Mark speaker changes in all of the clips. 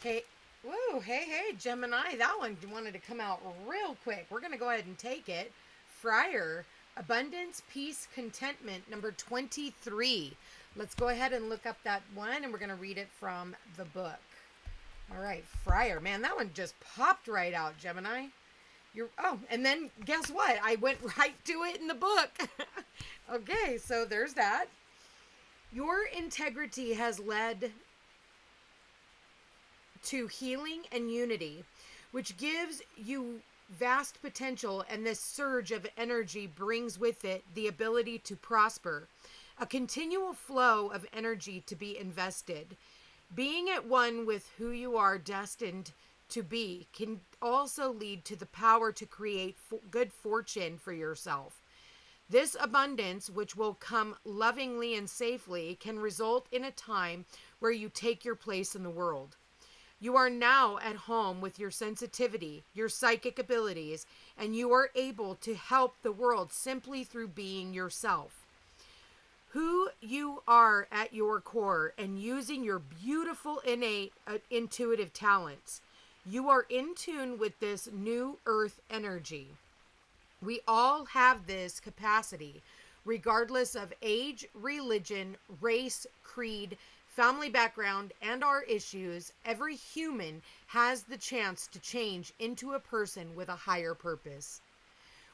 Speaker 1: Hey, whoa, hey, Gemini. That one wanted to come out real quick. We're going to go ahead and take it. Friar, abundance, peace, contentment, number 23. Let's go ahead and look up that one, and we're going to read it from the book. All right, Friar. Man, that one just popped right out, Gemini. And then guess what? I went right to it in the book. Okay, so there's that. Your integrity has led to healing and unity, which gives you vast potential, and this surge of energy brings with it the ability to prosper, a continual flow of energy to be invested. Being at one with who you are destined to be can also lead to the power to create good fortune for yourself. This abundance, which will come lovingly and safely, can result in a time where you take your place in the world. You are now at home with your sensitivity, your psychic abilities, and you are able to help the world simply through being yourself. Who you are at your core and using your beautiful innate intuitive talents. You are in tune with this new earth energy. We all have this capacity, regardless of age, religion, race, creed, family background, and our issues. Every human has the chance to change into a person with a higher purpose.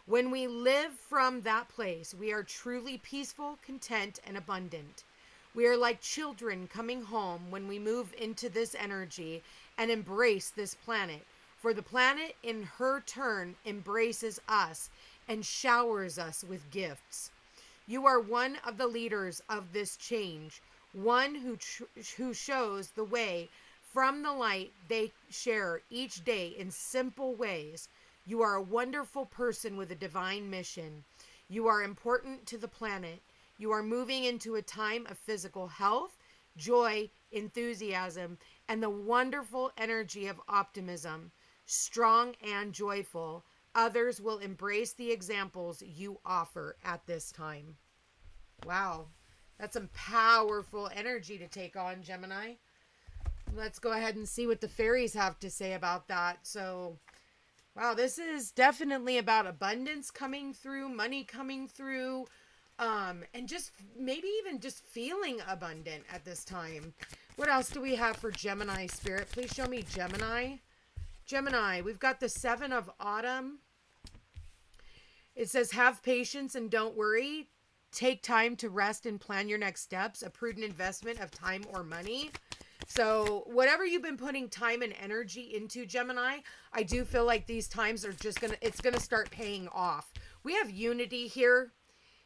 Speaker 1: When we live from that place, we are truly peaceful, content, and abundant. We are like children coming home when we move into this energy and embrace this planet. For the planet, in her turn, embraces us and showers us with gifts. You are one of the leaders of this change, one who shows the way from the light they share each day in simple ways. You are a wonderful person with a divine mission. You are important to the planet. You are moving into a time of physical health, joy, enthusiasm, and the wonderful energy of optimism. Strong and joyful, others will embrace the examples you offer at this time. Wow, that's some powerful energy to take on, Gemini. Let's go ahead and see what the fairies have to say about that. So, wow, this is definitely about abundance coming through, money coming through, and just maybe even just feeling abundant at this time. What else do we have for Gemini spirit? Please show me Gemini. Gemini, we've got the Seven of Autumn. It says, have patience and don't worry. Take time to rest and plan your next steps, a prudent investment of time or money. So whatever you've been putting time and energy into, Gemini, I do feel like these times are it's going to start paying off. We have unity here.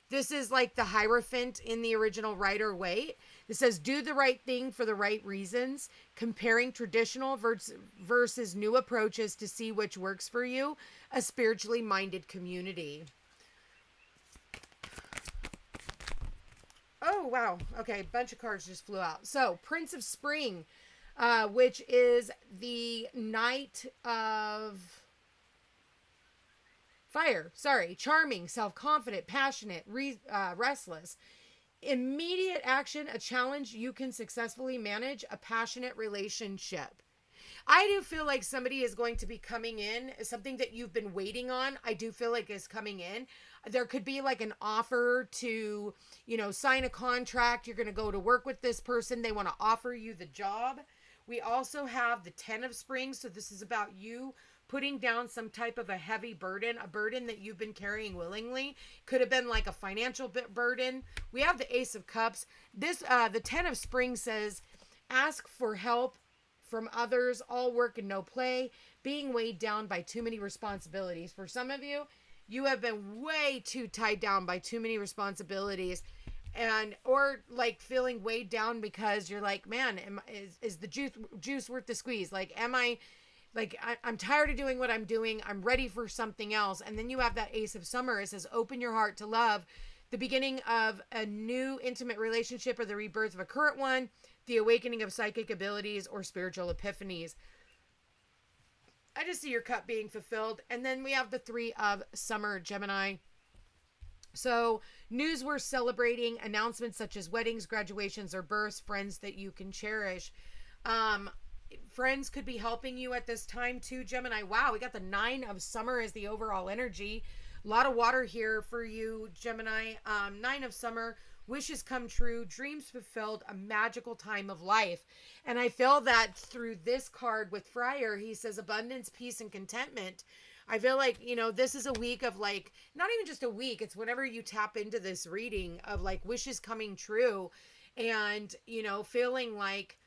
Speaker 1: This is like the Hierophant in the original Rider-Waite. It says, do the right thing for the right reasons, comparing traditional versus new approaches to see which works for you, a spiritually minded community. Oh, wow. Okay, a bunch of cards just flew out. So, Prince of Spring, which is the Knight of Fire. Sorry. Charming, self-confident, passionate, restless. Immediate action, a challenge you can successfully manage, a passionate relationship. I do feel like somebody is going to be coming in, something that you've been waiting on, I do feel like is coming in. There could be like an offer to, sign a contract. You're going to go to work with this person. They want to offer you the job. We also have the Ten of Springs. So this is about you putting down some type of a heavy burden, a burden that you've been carrying willingly. Could have been like a financial burden. We have the Ace of Cups. The Ten of Springs says, ask for help from others, all work and no play, being weighed down by too many responsibilities. For some of you, you have been way too tied down by too many responsibilities, or like feeling weighed down because you're like, man, is the juice worth the squeeze? Like, I'm tired of doing what I'm doing. I'm ready for something else. And then you have that Ace of Summer. It says, open your heart to love, the beginning of a new intimate relationship or the rebirth of a current one, the awakening of psychic abilities or spiritual epiphanies. I just see your cup being fulfilled. And then we have the Three of Summer, Gemini. So news worth celebrating, announcements such as weddings, graduations, or births, friends that you can cherish. Friends could be helping you at this time too, Gemini. Wow, we got the 9 of summer as the overall energy. A lot of water here for you, Gemini. 9 of summer, wishes come true, dreams fulfilled, a magical time of life. And I feel that through this card with Friar, he says abundance, peace, and contentment. I feel like, this is a week of like, not even just a week, it's whenever you tap into this reading of like wishes coming true and, feeling like,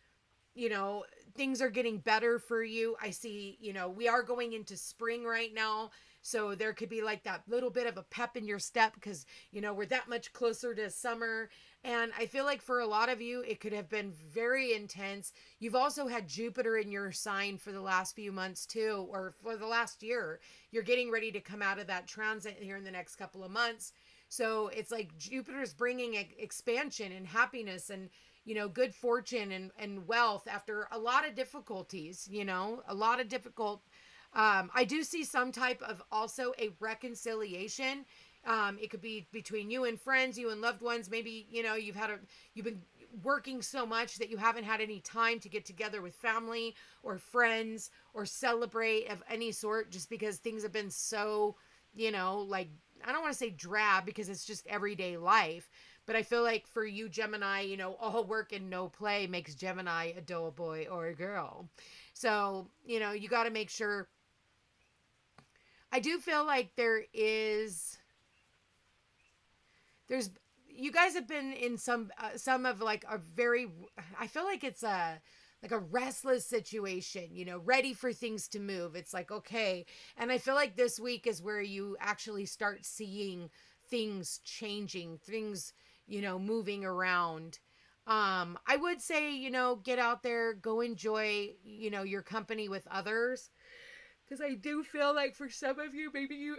Speaker 1: things are getting better for you. I see, we are going into spring right now. So there could be like that little bit of a pep in your step because, we're that much closer to summer. And I feel like for a lot of you, it could have been very intense. You've also had Jupiter in your sign for the last few months too, or for the last year. You're getting ready to come out of that transit here in the next couple of months. So it's like Jupiter's bringing expansion and happiness and, good fortune and wealth after a lot of difficulties, a lot of difficult. I do see some type of also a reconciliation. It could be between you and friends, you and loved ones. Maybe, you've been working so much that you haven't had any time to get together with family or friends or celebrate of any sort just because things have been so, like, I don't want to say drab because it's just everyday life. But I feel like for you, Gemini, all work and no play makes Gemini a dull boy or a girl. So, you got to make sure. I do feel like there's, you guys have been in some of like a very, I feel like it's like a restless situation, ready for things to move. It's like, okay. And I feel like this week is where you actually start seeing things changing, things, moving around. I would say, get out there, go enjoy, your company with others. Because I do feel like for some of you, maybe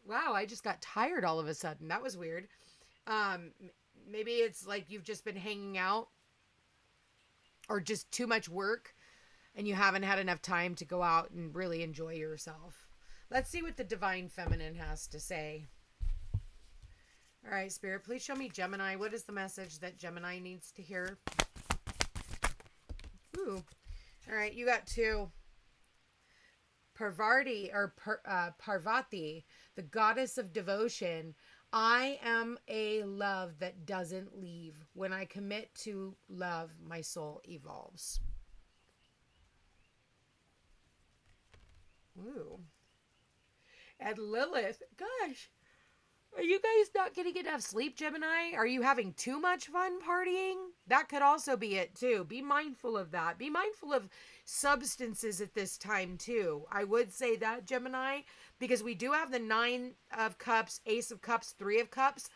Speaker 1: wow, I just got tired all of a sudden. That was weird. Maybe it's like you've just been hanging out or just too much work and you haven't had enough time to go out and really enjoy yourself. Let's see what the Divine Feminine has to say. All right, Spirit, please show me Gemini. What is the message that Gemini needs to hear? Ooh. All right, you got 2. Parvati, the goddess of devotion. I am a love that doesn't leave. When I commit to love, my soul evolves. Ooh. And Lilith, gosh. Are you guys not getting enough sleep, Gemini? Are you having too much fun partying? That could also be it, too. Be mindful of that. Be mindful of substances at this time, too. I would say that, Gemini, because we do have the 9 of Cups, Ace of Cups, 3 of Cups,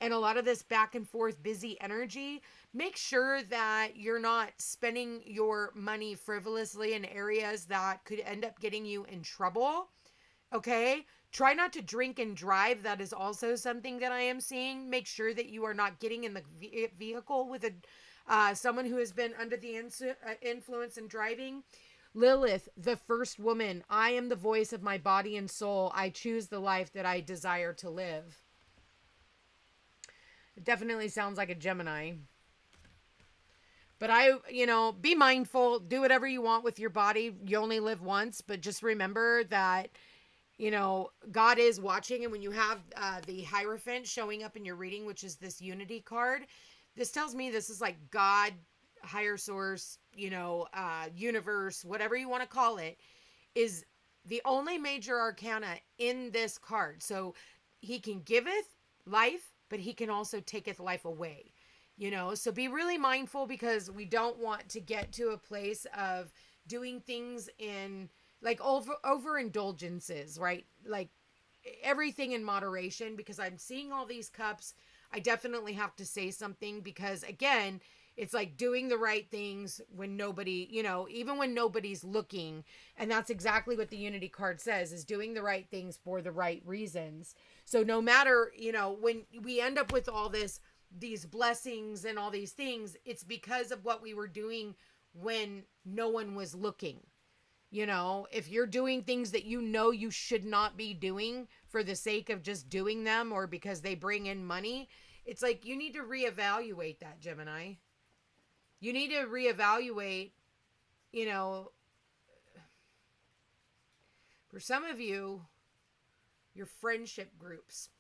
Speaker 1: and a lot of this back and forth busy energy. Make sure that you're not spending your money frivolously in areas that could end up getting you in trouble. Okay? Try not to drink and drive. That is also something that I am seeing. Make sure that you are not getting in the vehicle with someone who has been under the influence and driving. Lilith, the first woman. I am the voice of my body and soul. I choose the life that I desire to live. It definitely sounds like a Gemini. But be mindful. Do whatever you want with your body. You only live once. But just remember that God is watching. And when you have the Hierophant showing up in your reading, which is this Unity card, this tells me this is like God, higher source, universe, whatever you want to call it, is the only major arcana in this card. So he can giveth life, but he can also taketh life away. So be really mindful because we don't want to get to a place of doing things in like overindulgences, right? Like everything in moderation, because I'm seeing all these cups. I definitely have to say something because again, it's like doing the right things when nobody, even when nobody's looking. And that's exactly what the Unity card says, is doing the right things for the right reasons. So no matter, when we end up with all these blessings and all these things, it's because of what we were doing when no one was looking. If you're doing things that you should not be doing for the sake of just doing them or because they bring in money, it's like you need to reevaluate that, Gemini. You need to reevaluate you know, for some of you, your friendship groups.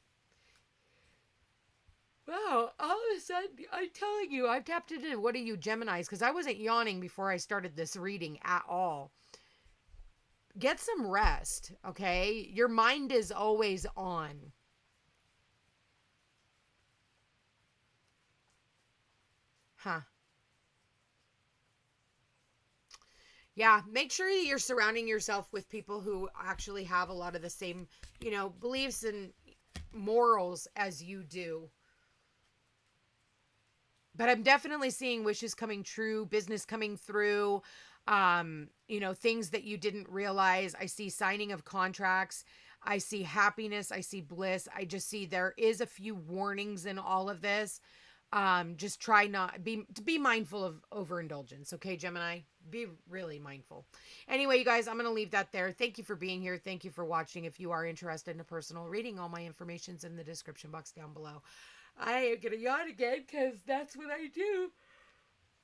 Speaker 1: Wow, all of a sudden, I'm telling you, I've tapped into what are you Geminis? Because I wasn't yawning before I started this reading at all. Get some rest, okay? Your mind is always on. Huh. Yeah, make sure that you're surrounding yourself with people who actually have a lot of the same, beliefs and morals as you do. But I'm definitely seeing wishes coming true, business coming through, things that you didn't realize. I see signing of contracts. I see happiness. I see bliss. I just see there is a few warnings in all of this. Just try not to be mindful of overindulgence. Okay, Gemini, be really mindful. Anyway, you guys, I'm going to leave that there. Thank you for being here. Thank you for watching. If you are interested in a personal reading, all my information's in the description box down below. I am going to yawn again because that's what I do.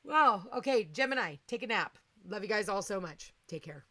Speaker 1: Wow. Okay, Gemini, take a nap. Love you guys all so much. Take care.